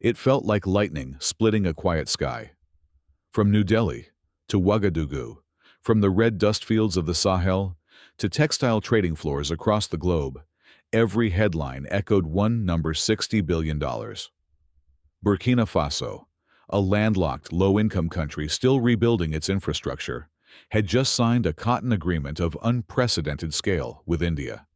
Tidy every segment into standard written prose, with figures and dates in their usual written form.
It felt like lightning splitting a quiet sky. From New Delhi to Ouagadougou, from the red dust fields of the Sahel to textile trading floors across the globe, every headline echoed one number: $60 billion. Burkina Faso, a landlocked, low-income country still rebuilding its infrastructure, had just signed a cotton agreement of unprecedented scale with India.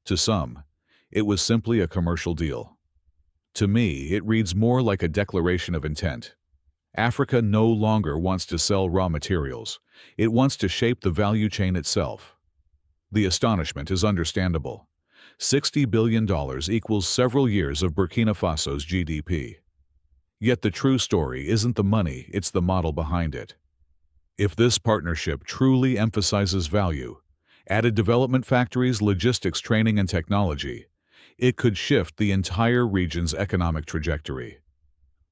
To some, it was simply a commercial deal. To me, it reads more like a declaration of intent. Africa no longer wants to sell raw materials. It wants to shape the value chain itself. The astonishment is understandable. $60 billion equals several years of Burkina Faso's GDP. Yet the true story isn't the money, it's the model behind it. If this partnership truly emphasizes value, added development factories, logistics, training, and technology, it could shift the entire region's economic trajectory.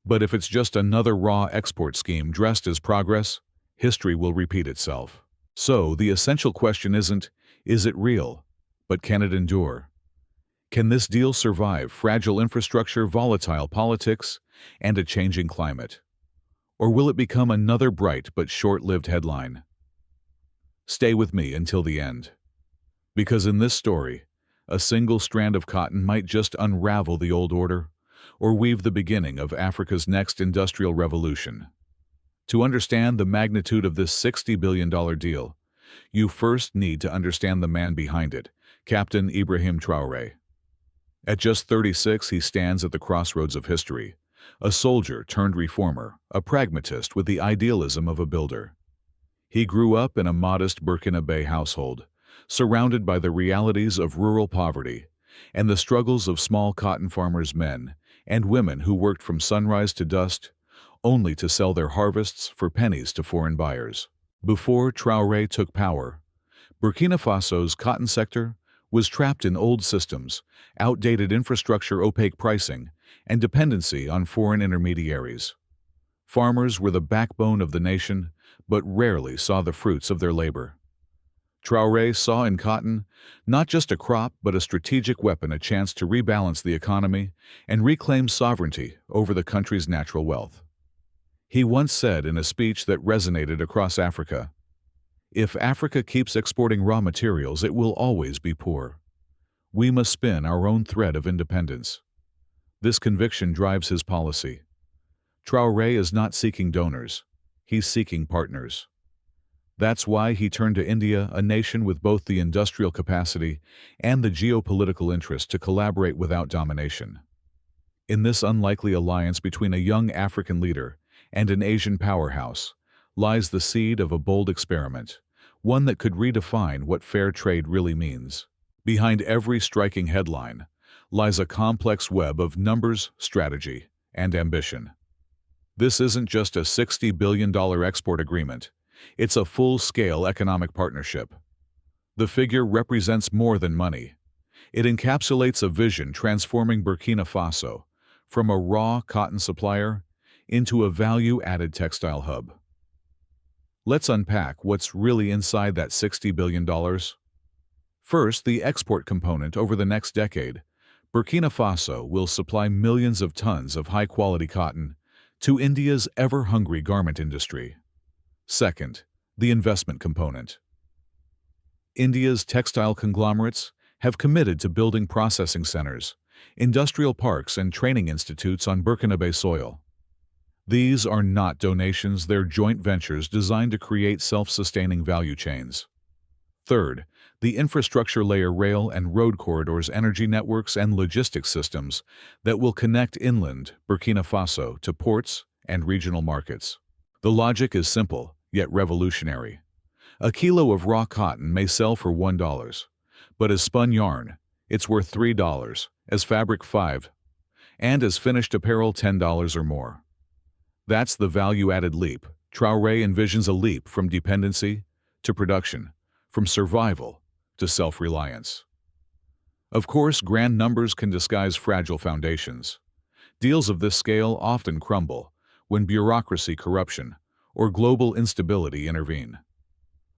But if it's just another raw export scheme dressed as progress, history will repeat itself. So the essential question isn't, is it real, but can it endure? Can this deal survive fragile infrastructure, volatile politics, and a changing climate? Or will it become another bright but short-lived headline? Stay with me until the end. Because in this story, a single strand of cotton might just unravel the old order, or weave the beginning of Africa's next industrial revolution. To understand the magnitude of this $60 billion deal, you first need to understand the man behind it, Captain Ibrahim Traoré. At just 36, he stands at the crossroads of history, a soldier turned reformer, a pragmatist with the idealism of a builder. He grew up in a modest Burkinabe household, surrounded by the realities of rural poverty and the struggles of small cotton farmers, men and women who worked from sunrise to dusk, only to sell their harvests for pennies to foreign buyers. Before Traoré took power, Burkina Faso's cotton sector was trapped in old systems, outdated infrastructure, opaque pricing, and dependency on foreign intermediaries. Farmers were the backbone of the nation, but rarely saw the fruits of their labor. Traoré saw in cotton not just a crop but a strategic weapon, a chance to rebalance the economy and reclaim sovereignty over the country's natural wealth. He once said in a speech that resonated across Africa, "If Africa keeps exporting raw materials, it will always be poor. We must spin our own thread of independence." This conviction drives his policy. Traoré is not seeking donors, he's seeking partners. That's why he turned to India, a nation with both the industrial capacity and the geopolitical interest to collaborate without domination. In this unlikely alliance between a young African leader and an Asian powerhouse lies the seed of a bold experiment, one that could redefine what fair trade really means. Behind every striking headline lies a complex web of numbers, strategy, and ambition. This isn't just a $60 billion export agreement. It's a full-scale economic partnership. The figure represents more than money. It encapsulates a vision transforming Burkina Faso from a raw cotton supplier into a value-added textile hub. Let's unpack what's really inside that $60 billion. First, the export component. Over the next decade, Burkina Faso will supply millions of tons of high-quality cotton to India's ever-hungry garment industry. Second, the investment component. India's textile conglomerates have committed to building processing centers, industrial parks, and training institutes on Burkinabe soil. These are not donations, they're joint ventures designed to create self-sustaining value chains. Third, the infrastructure layer: rail and road corridors, energy networks, and logistics systems that will connect inland Burkina Faso to ports and regional markets. The logic is simple, yet revolutionary. A kilo of raw cotton may sell for $1, but as spun yarn, it's worth $3, as fabric $5, and as finished apparel $10 or more. That's the value-added leap. Traoré envisions a leap from dependency to production, from survival to self-reliance. Of course, grand numbers can disguise fragile foundations. Deals of this scale often crumble when bureaucracy, corruption, or global instability intervene.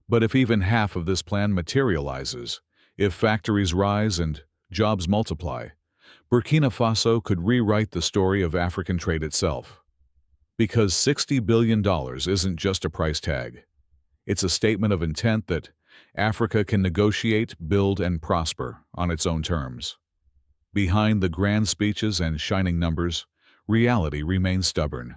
But if even half of this plan materializes, if factories rise and jobs multiply, Burkina Faso could rewrite the story of African trade itself. Because $60 billion isn't just a price tag. It's a statement of intent that Africa can negotiate, build, and prosper on its own terms. Behind the grand speeches and shining numbers, reality remains stubborn.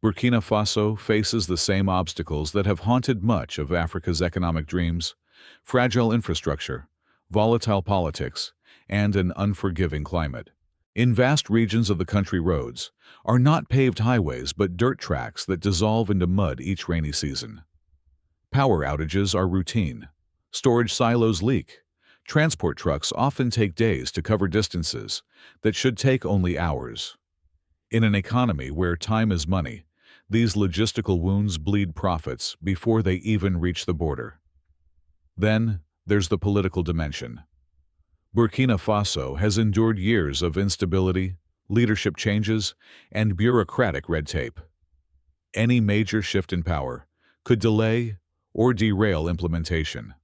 Burkina Faso faces the same obstacles that have haunted much of Africa's economic dreams: fragile infrastructure, volatile politics, and an unforgiving climate. In vast regions of the country, roads are not paved highways but dirt tracks that dissolve into mud each rainy season. Power outages are routine. Storage silos leak. Transport trucks often take days to cover distances that should take only hours. In an economy where time is money, these logistical wounds bleed profits before they even reach the border. Then there's the political dimension. Burkina Faso has endured years of instability, leadership changes, and bureaucratic red tape. Any major shift in power could delay or derail implementation.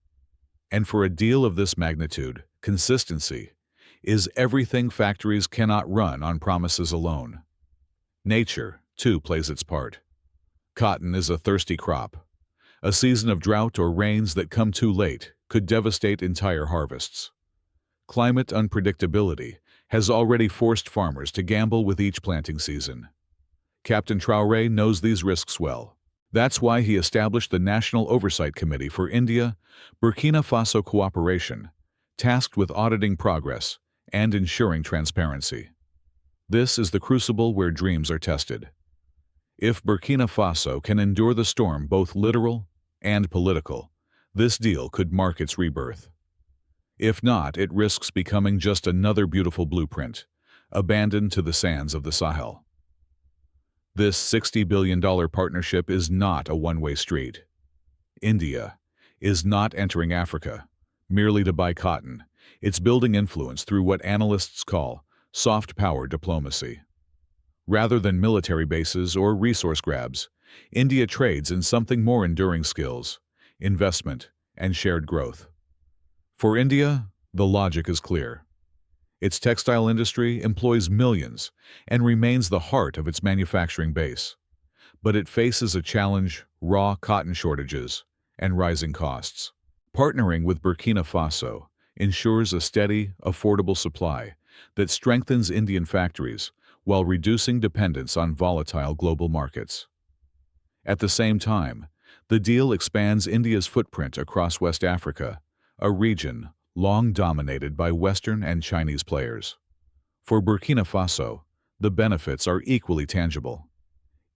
And for a deal of this magnitude, consistency is everything. Factories cannot run on promises alone. Nature, too, plays its part. Cotton is a thirsty crop. A season of drought or rains that come too late could devastate entire harvests. Climate unpredictability has already forced farmers to gamble with each planting season. Captain Traoré knows these risks well. That's why he established the National Oversight Committee for India Burkina Faso cooperation, tasked with auditing progress and ensuring transparency. This is the crucible where dreams are tested. If Burkina Faso can endure the storm, both literal and political, this deal could mark its rebirth. If not, it risks becoming just another beautiful blueprint, abandoned to the sands of the Sahel. This $60 billion partnership is not a one-way street. India is not entering Africa merely to buy cotton. It's building influence through what analysts call soft power diplomacy. Rather than military bases or resource grabs, India trades in something more enduring: skills, investment, and shared growth. For India, the logic is clear. Its textile industry employs millions and remains the heart of its manufacturing base. But it faces a challenge: raw cotton shortages and rising costs. Partnering with Burkina Faso ensures a steady, affordable supply that strengthens Indian factories while reducing dependence on volatile global markets. At the same time, the deal expands India's footprint across West Africa, a region long dominated by Western and Chinese players. For Burkina Faso, the benefits are equally tangible.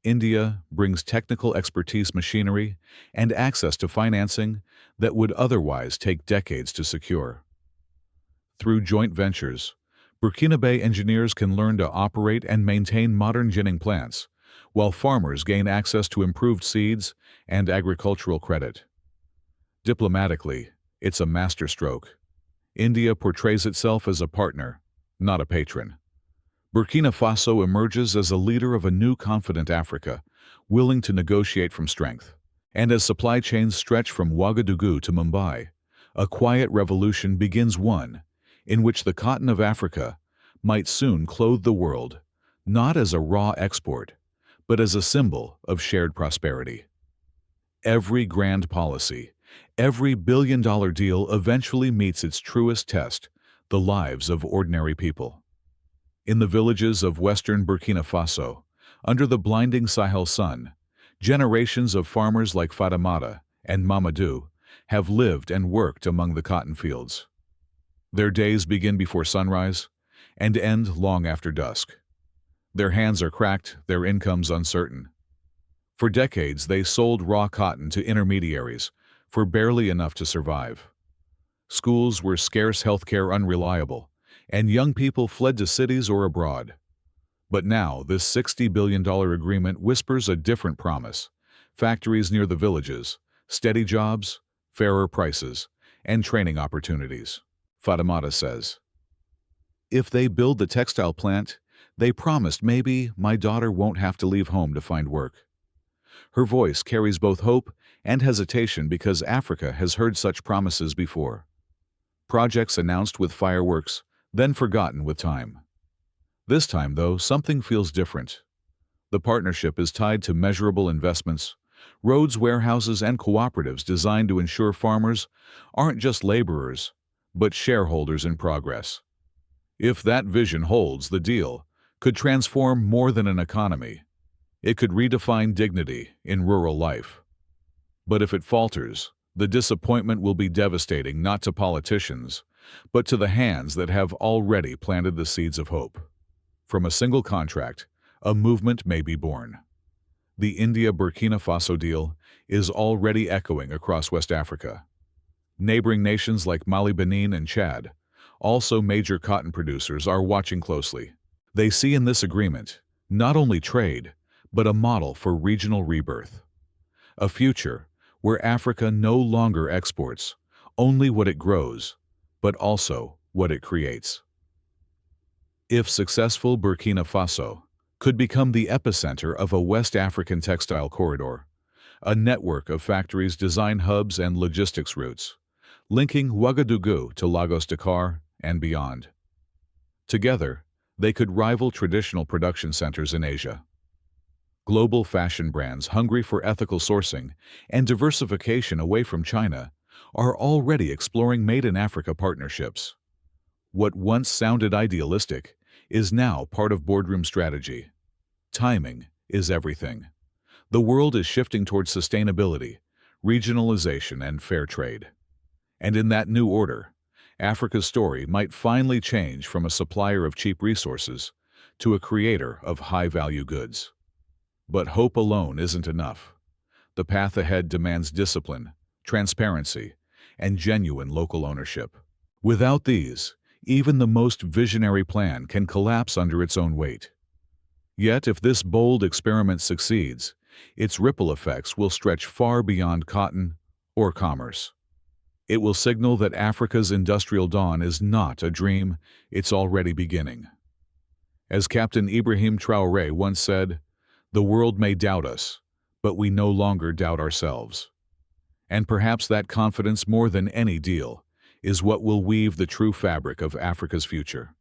India brings technical expertise, machinery, and access to financing that would otherwise take decades to secure. Through joint ventures, Burkinabe engineers can learn to operate and maintain modern ginning plants, while farmers gain access to improved seeds and agricultural credit. Diplomatically, it's a masterstroke. India portrays itself as a partner, not a patron. Burkina Faso emerges as a leader of a new, confident Africa, willing to negotiate from strength. And as supply chains stretch from Ouagadougou to Mumbai, a quiet revolution begins, one in which the cotton of Africa might soon clothe the world, not as a raw export, but as a symbol of shared prosperity. Every grand policy, every billion-dollar deal eventually meets its truest test: the lives of ordinary people. In the villages of western Burkina Faso, under the blinding Sahel sun, generations of farmers like Fatimata and Mamadou have lived and worked among the cotton fields. Their days begin before sunrise and end long after dusk. Their hands are cracked, their incomes uncertain. For decades, they sold raw cotton to intermediaries for barely enough to survive. Schools were scarce, healthcare unreliable, and young people fled to cities or abroad. But now, this $60 billion agreement whispers a different promise: factories near the villages, steady jobs, fairer prices, and training opportunities. Fatimata says, "If they build the textile plant, they promised, maybe my daughter won't have to leave home to find work." Her voice carries both hope and hesitation because Africa has heard such promises before. Projects announced with fireworks, then forgotten with time. This time, though, something feels different. The partnership is tied to measurable investments, roads, warehouses, and cooperatives designed to ensure farmers aren't just laborers, but shareholders in progress. If that vision holds, the deal could transform more than an economy. It could redefine dignity in rural life. But if it falters, the disappointment will be devastating not to politicians, but to the hands that have already planted the seeds of hope. From a single contract, a movement may be born. The India-Burkina Faso deal is already echoing across West Africa. Neighboring nations like Mali, Benin, and Chad, also major cotton producers, are watching closely. They see in this agreement not only trade, but a model for regional rebirth. A future where Africa no longer exports only what it grows, but also what it creates. If successful, Burkina Faso could become the epicenter of a West African textile corridor, a network of factories, design hubs, and logistics routes, linking Ouagadougou to Lagos, Dakar, and beyond. Together, they could rival traditional production centers in Asia. Global fashion brands hungry for ethical sourcing and diversification away from China are already exploring made-in-Africa partnerships. What once sounded idealistic is now part of boardroom strategy. Timing is everything. The world is shifting towards sustainability, regionalization, and fair trade. And in that new order, Africa's story might finally change from a supplier of cheap resources to a creator of high-value goods. But hope alone isn't enough. The path ahead demands discipline, transparency, and genuine local ownership. Without these, even the most visionary plan can collapse under its own weight. Yet, if this bold experiment succeeds, its ripple effects will stretch far beyond cotton or commerce. It will signal that Africa's industrial dawn is not a dream, it's already beginning. As Captain Ibrahim Traoré once said, "The world may doubt us, but we no longer doubt ourselves." And perhaps that confidence, more than any deal, is what will weave the true fabric of Africa's future.